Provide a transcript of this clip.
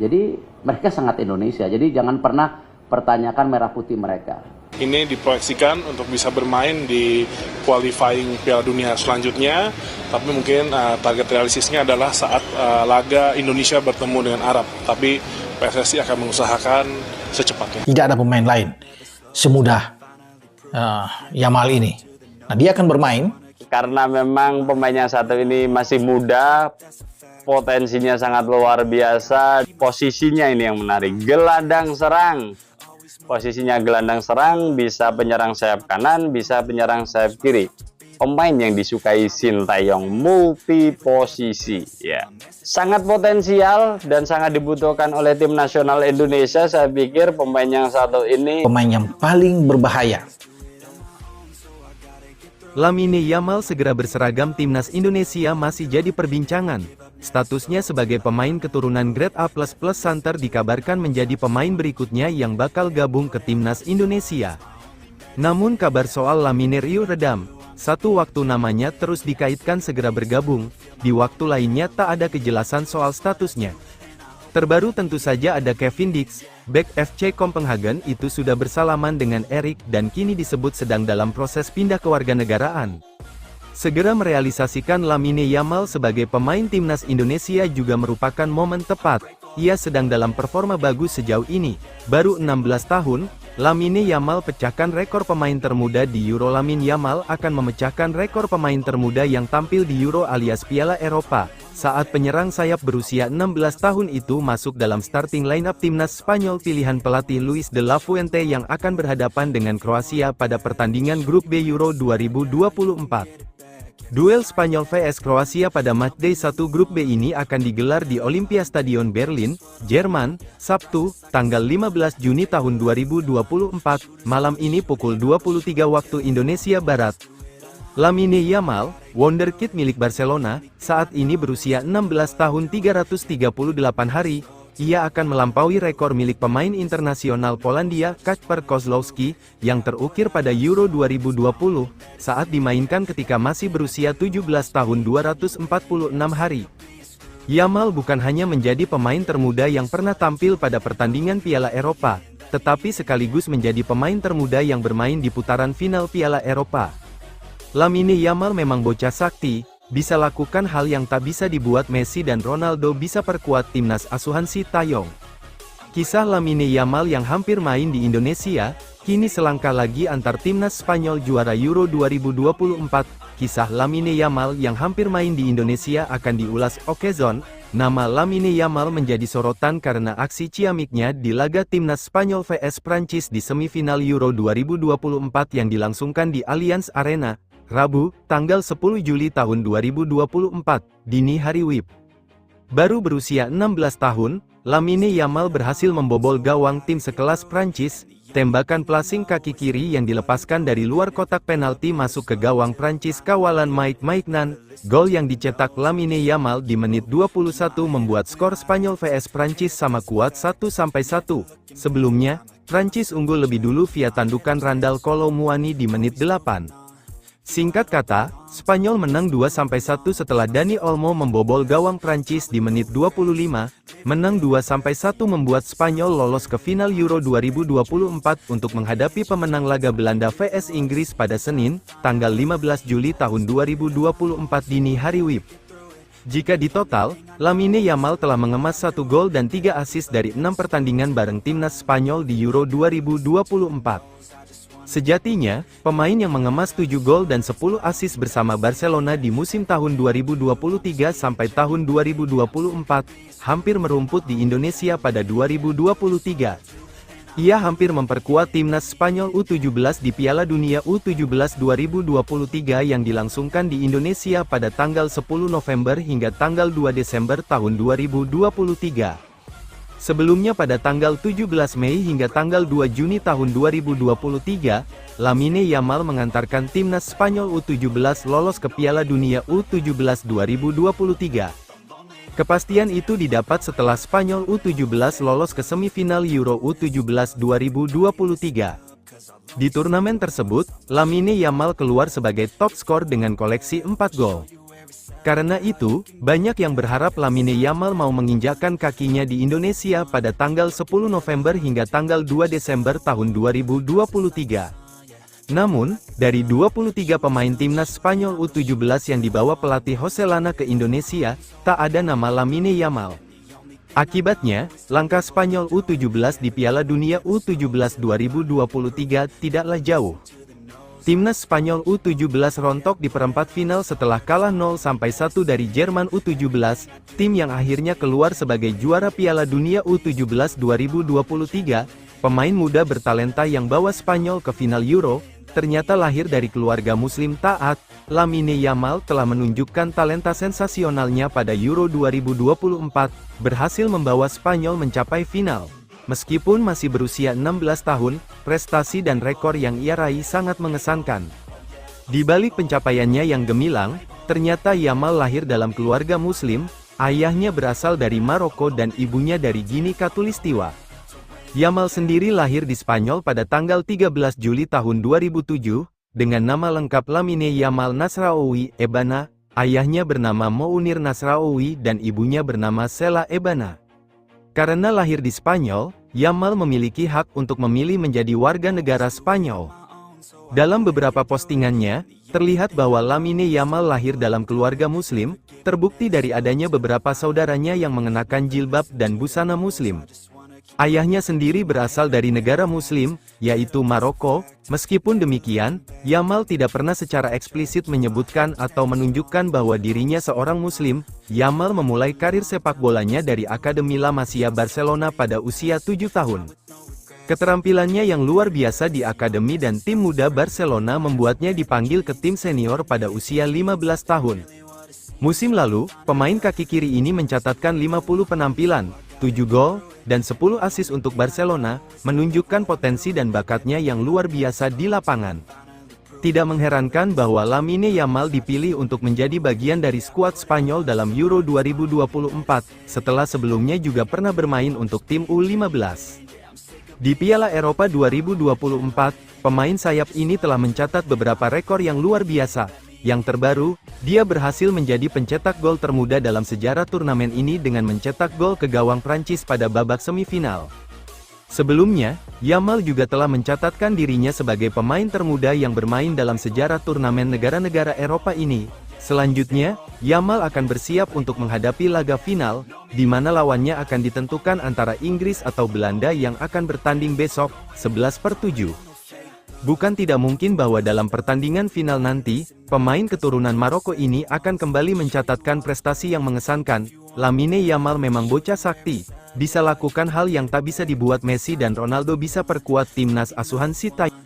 Jadi mereka sangat Indonesia. Jadi jangan pernah pertanyakan merah putih mereka. Ini diproyeksikan untuk bisa bermain di qualifying Piala Dunia selanjutnya, tapi mungkin target realistisnya adalah saat laga Indonesia bertemu dengan Arab. Tapi PSSI akan mengusahakan secepatnya. Tidak ada pemain lain semudah Yamal ini. Nah, dia akan bermain. Karena memang pemain yang satu ini masih muda, potensinya sangat luar biasa. Posisinya ini yang menarik, gelandang serang. Posisinya gelandang serang, bisa penyerang sayap kanan, bisa penyerang sayap kiri. Pemain yang disukai Sintayong, multi posisi, ya. Sangat potensial dan sangat dibutuhkan oleh tim nasional Indonesia. Saya pikir pemain yang satu ini Pemain yang paling berbahaya. Lamine Yamal segera berseragam timnas Indonesia masih jadi perbincangan. Statusnya sebagai pemain keturunan grade A++ Santer dikabarkan menjadi pemain berikutnya yang bakal gabung ke timnas Indonesia. Namun kabar soal Lamine riuh redam. Satu waktu namanya terus dikaitkan segera bergabung, di waktu lainnya tak ada kejelasan soal statusnya. Terbaru tentu saja ada Kevin Dix, bek FC Copenhagen itu sudah bersalaman dengan Erik dan kini disebut sedang dalam proses pindah kewarganegaraan. Segera merealisasikan Lamine Yamal sebagai pemain timnas Indonesia juga merupakan momen tepat. Ia sedang dalam performa bagus sejauh ini. Baru 16 tahun, Lamine Yamal pecahkan rekor pemain termuda di Euro. Lamine Yamal akan memecahkan rekor pemain termuda yang tampil di Euro alias Piala Eropa, saat penyerang sayap berusia 16 tahun itu masuk dalam starting lineup timnas Spanyol pilihan pelatih Luis de la Fuente yang akan berhadapan dengan Kroasia pada pertandingan grup B Euro 2024. Duel Spanyol vs Kroasia pada matchday 1 grup B ini akan digelar di Olympiastadion Berlin, Jerman, Sabtu, tanggal 15 Juni tahun 2024, malam ini pukul 23 waktu Indonesia Barat. Lamine Yamal, wonderkid milik Barcelona, saat ini berusia 16 tahun 338 hari. Ia akan melampaui rekor milik pemain internasional Polandia, Kacper Kozlowski, yang terukir pada Euro 2020, saat dimainkan ketika masih berusia 17 tahun 246 hari. Yamal bukan hanya menjadi pemain termuda yang pernah tampil pada pertandingan Piala Eropa, tetapi sekaligus menjadi pemain termuda yang bermain di putaran final Piala Eropa. Lamine Yamal memang bocah sakti, bisa lakukan hal yang tak bisa dibuat Messi dan Ronaldo, bisa perkuat timnas asuhan Sintayong. Kisah Lamine Yamal yang hampir main di Indonesia, kini selangkah lagi antar timnas Spanyol juara Euro 2024. Kisah Lamine Yamal yang hampir main di Indonesia akan diulas Okezon. Nama Lamine Yamal menjadi sorotan karena aksi ciamiknya di laga timnas Spanyol vs Prancis di semifinal Euro 2024 yang dilangsungkan di Allianz Arena, Rabu, tanggal 10 Juli tahun 2024, dini hari WIB. Baru berusia 16 tahun, Lamine Yamal berhasil membobol gawang tim sekelas Prancis. Tembakan plasing kaki kiri yang dilepaskan dari luar kotak penalti masuk ke gawang Prancis kawalan Mike Maignan. Gol yang dicetak Lamine Yamal di menit 21 membuat skor Spanyol vs Prancis sama kuat 1-1. Sebelumnya, Prancis unggul lebih dulu via tandukan Randal Kolo Muani di menit 8. Singkat kata, Spanyol menang 2-1 setelah Dani Olmo membobol gawang Prancis di menit 25. Menang 2-1 membuat Spanyol lolos ke final Euro 2024 untuk menghadapi pemenang laga Belanda vs Inggris pada Senin, tanggal 15 Juli tahun 2024 dini hari WIB. Jika ditotal, Lamine Yamal telah mengemas 1 gol dan 3 assist dari 6 pertandingan bareng timnas Spanyol di Euro 2024. Sejatinya, pemain yang mengemas 7 gol dan 10 assist bersama Barcelona di musim tahun 2023 sampai tahun 2024, hampir merumput di Indonesia pada 2023. Ia hampir memperkuat timnas Spanyol U17 di Piala Dunia U17 2023 yang dilangsungkan di Indonesia pada tanggal 10 November hingga tanggal 2 Desember tahun 2023. Sebelumnya pada tanggal 17 Mei hingga tanggal 2 Juni tahun 2023, Lamine Yamal mengantarkan timnas Spanyol U17 lolos ke Piala Dunia U17 2023. Kepastian itu didapat setelah Spanyol U17 lolos ke semifinal Euro U17 2023. Di turnamen tersebut, Lamine Yamal keluar sebagai top skor dengan koleksi 4 gol. Karena itu, banyak yang berharap Lamine Yamal mau menginjakkan kakinya di Indonesia pada tanggal 10 November hingga tanggal 2 Desember tahun 2023. Namun, dari 23 pemain timnas Spanyol U17 yang dibawa pelatih Jose Lana ke Indonesia, tak ada nama Lamine Yamal. Akibatnya, langkah Spanyol U17 di Piala Dunia U17 2023 tidaklah jauh. Timnas Spanyol U17 rontok di perempat final setelah kalah 0-1 dari Jerman U17, tim yang akhirnya keluar sebagai juara Piala Dunia U17 2023. Pemain muda bertalenta yang bawa Spanyol ke final Euro, ternyata lahir dari keluarga muslim taat. Lamine Yamal telah menunjukkan talenta sensasionalnya pada Euro 2024, berhasil membawa Spanyol mencapai final. Meskipun masih berusia 16 tahun, prestasi dan rekor yang ia raih sangat mengesankan. Di balik pencapaiannya yang gemilang, ternyata Yamal lahir dalam keluarga muslim, ayahnya berasal dari Maroko dan ibunya dari Gini Khatulistiwa. Yamal sendiri lahir di Spanyol pada tanggal 13 Juli tahun 2007, dengan nama lengkap Lamine Yamal Nasraoui Ebana, ayahnya bernama Mounir Nasraoui dan ibunya bernama Sela Ebana. Karena lahir di Spanyol, Yamal memiliki hak untuk memilih menjadi warga negara Spanyol. Dalam beberapa postingannya, terlihat bahwa Lamine Yamal lahir dalam keluarga muslim, terbukti dari adanya beberapa saudaranya yang mengenakan jilbab dan busana muslim. Ayahnya sendiri berasal dari negara muslim, yaitu Maroko. Meskipun demikian, Yamal tidak pernah secara eksplisit menyebutkan atau menunjukkan bahwa dirinya seorang muslim. Yamal memulai karir sepak bolanya dari Akademi La Masia Barcelona pada usia 7 tahun. Keterampilannya yang luar biasa di akademi dan tim muda Barcelona membuatnya dipanggil ke tim senior pada usia 15 tahun. Musim lalu, pemain kaki kiri ini mencatatkan 50 penampilan, 7 gol, dan 10 assist untuk Barcelona, menunjukkan potensi dan bakatnya yang luar biasa di lapangan. Tidak mengherankan bahwa Lamine Yamal dipilih untuk menjadi bagian dari skuad Spanyol dalam Euro 2024, setelah sebelumnya juga pernah bermain untuk tim U15. Di Piala Eropa 2024, pemain sayap ini telah mencatat beberapa rekor yang luar biasa. Yang terbaru, dia berhasil menjadi pencetak gol termuda dalam sejarah turnamen ini dengan mencetak gol ke gawang Prancis pada babak semifinal. Sebelumnya, Yamal juga telah mencatatkan dirinya sebagai pemain termuda yang bermain dalam sejarah turnamen negara-negara Eropa ini. Selanjutnya, Yamal akan bersiap untuk menghadapi laga final, di mana lawannya akan ditentukan antara Inggris atau Belanda yang akan bertanding besok, 11/7. Bukan tidak mungkin bahwa dalam pertandingan final nanti, pemain keturunan Maroko ini akan kembali mencatatkan prestasi yang mengesankan. Lamine Yamal memang bocah sakti, bisa lakukan hal yang tak bisa dibuat Messi dan Ronaldo, bisa perkuat timnas asuhan Sintayong.